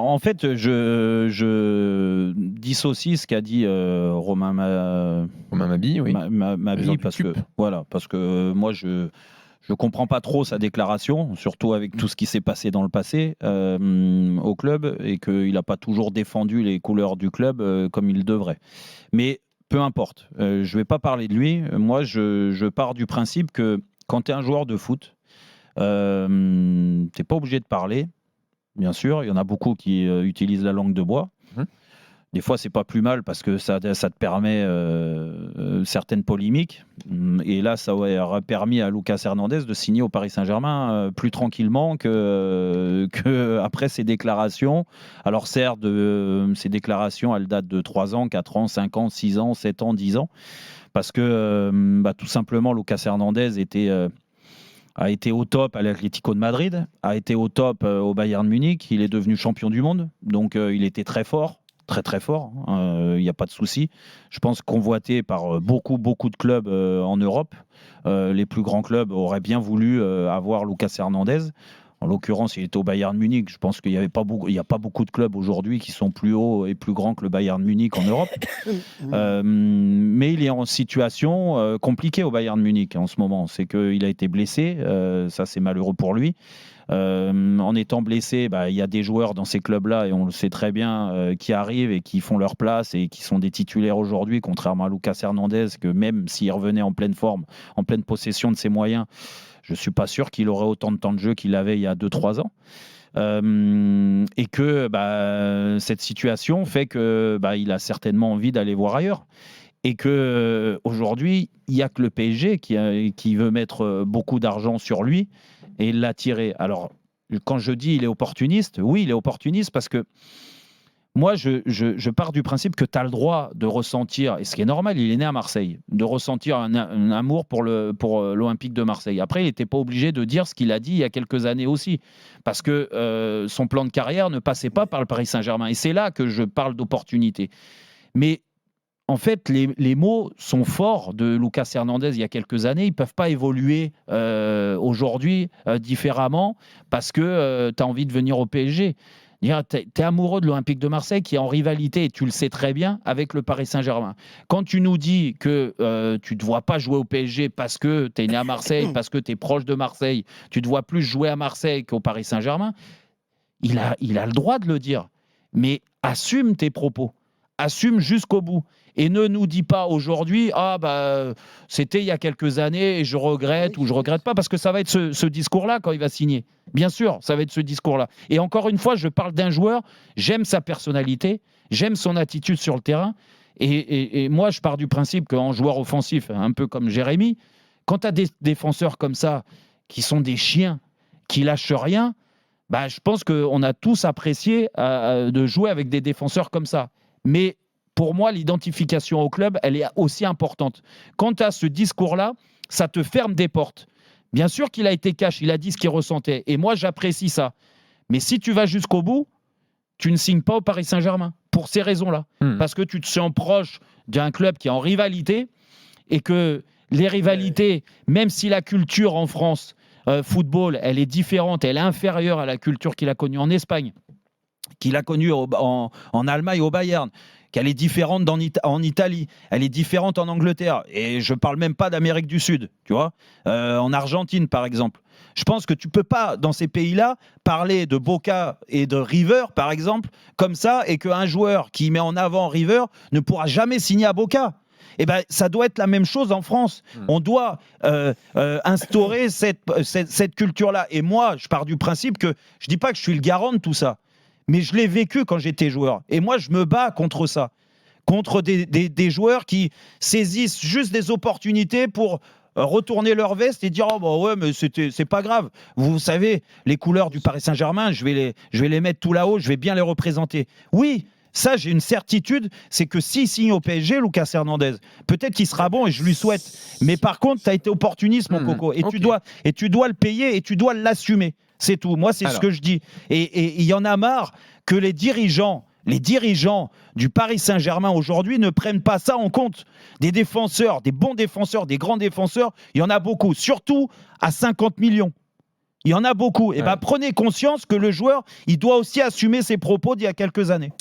En fait, je dissocie ce qu'a dit Romain Mabi, oui. Mabi, parce que moi, je comprends pas trop sa déclaration, surtout avec tout ce qui s'est passé dans le passé au club, et qu'il n'a pas toujours défendu les couleurs du club comme il devrait. Mais peu importe, je vais pas parler de lui. Moi, je pars du principe que quand tu es un joueur de foot, tu n'es pas obligé de parler. Bien sûr, il y en a beaucoup qui utilisent la langue de bois. Des fois, c'est pas plus mal parce que ça te permet certaines polémiques. Et là, ça aurait permis à Lucas Hernandez de signer au Paris Saint-Germain plus tranquillement que après ces déclarations. Alors certes, ces déclarations, elles datent de 3 ans, 4 ans, 5 ans, 6 ans, 7 ans, 10 ans. Parce que tout simplement, Lucas Hernandez a été au top à l'Atlético de Madrid, a été au top au Bayern Munich, il est devenu champion du monde, donc il était très fort. Très très fort, il n'y a pas de souci. Je pense convoité par beaucoup de clubs en Europe. Les plus grands clubs auraient bien voulu avoir Lucas Hernandez. En l'occurrence, il était au Bayern Munich. Je pense qu'il n'y a pas beaucoup de clubs aujourd'hui qui sont plus hauts et plus grands que le Bayern Munich en Europe. Mais il est en situation compliquée au Bayern Munich en ce moment. C'est qu'il a été blessé. Ça, c'est malheureux pour lui. En étant blessé, il y a des joueurs dans ces clubs-là, et on le sait très bien, qui arrivent et qui font leur place et qui sont des titulaires aujourd'hui, contrairement à Lucas Hernandez, que même s'il revenait en pleine forme, en pleine possession de ses moyens, je ne suis pas sûr qu'il aurait autant de temps de jeu qu'il avait il y a 2-3 ans. Et que cette situation fait que il a certainement envie d'aller voir ailleurs. Et que aujourd'hui, il n'y a que le PSG qui veut mettre beaucoup d'argent sur lui et l'attirer. Alors, quand je dis il est opportuniste, oui, il est opportuniste parce que moi, je pars du principe que tu as le droit de ressentir, et ce qui est normal, il est né à Marseille, de ressentir un amour pour l'Olympique de Marseille. Après, il n'était pas obligé de dire ce qu'il a dit il y a quelques années aussi, parce que son plan de carrière ne passait pas par le Paris Saint-Germain. Et c'est là que je parle d'opportunité. Mais en fait, les mots sont forts de Lucas Hernandez il y a quelques années. Ils ne peuvent pas évoluer aujourd'hui différemment parce que tu as envie de venir au PSG. Tu es amoureux de l'Olympique de Marseille qui est en rivalité, et tu le sais très bien, avec le Paris Saint-Germain. Quand tu nous dis que tu ne te vois pas jouer au PSG parce que tu es né à Marseille, parce que tu es proche de Marseille, tu te vois plus jouer à Marseille qu'au Paris Saint-Germain, il a le droit de le dire. Mais assume tes propos. Assume jusqu'au bout. Et ne nous dis pas aujourd'hui, c'était il y a quelques années et je regrette ou je regrette pas, parce que ça va être ce discours-là quand il va signer. Bien sûr, ça va être ce discours-là. Et encore une fois, je parle d'un joueur, j'aime sa personnalité, j'aime son attitude sur le terrain. Et moi, je pars du principe qu'en joueur offensif, un peu comme Jérémy, quand tu as des défenseurs comme ça, qui sont des chiens, qui lâchent rien, je pense qu'on a tous apprécié de jouer avec des défenseurs comme ça. Mais pour moi, l'identification au club, elle est aussi importante. Quand tu as ce discours-là, ça te ferme des portes. Bien sûr qu'il a été cash, il a dit ce qu'il ressentait. Et moi, j'apprécie ça. Mais si tu vas jusqu'au bout, tu ne signes pas au Paris Saint-Germain pour ces raisons-là. Parce que tu te sens proche d'un club qui est en rivalité, et que les rivalités, même si la culture en France, football, elle est différente, elle est inférieure à la culture qu'il a connue en Espagne, qu'il a connue en Allemagne au Bayern, qu'elle est différente en Italie, elle est différente en Angleterre, et je ne parle même pas d'Amérique du Sud, tu vois, en Argentine par exemple. Je pense que tu ne peux pas, dans ces pays-là, parler de Boca et de River, par exemple, comme ça, et qu'un joueur qui met en avant River ne pourra jamais signer à Boca. Ça doit être la même chose en France. On doit instaurer cette culture-là. Et moi, je pars du principe que, je ne dis pas que je suis le garant de tout ça, mais je l'ai vécu quand j'étais joueur. Et moi, je me bats contre ça. Contre des joueurs qui saisissent juste des opportunités pour retourner leur veste et dire « Oh, bah ouais, mais c'est pas grave. Vous savez, les couleurs du Paris Saint-Germain, je vais les mettre tout là-haut, je vais bien les représenter. » Oui, ça, j'ai une certitude, c'est que s'il signe au PSG, Lucas Hernandez, peut-être qu'il sera bon, et je lui souhaite. Mais par contre, tu as été opportuniste, mon coco. Et, tu dois le payer et tu dois l'assumer. C'est tout. Moi, c'est ce que je dis. Et il y en a marre que les dirigeants du Paris Saint-Germain aujourd'hui ne prennent pas ça en compte. Des défenseurs, des bons défenseurs, des grands défenseurs, il y en a beaucoup, surtout à 50 millions. Il y en a beaucoup. Et Ouais. prenez conscience que le joueur, il doit aussi assumer ses propos d'il y a quelques années.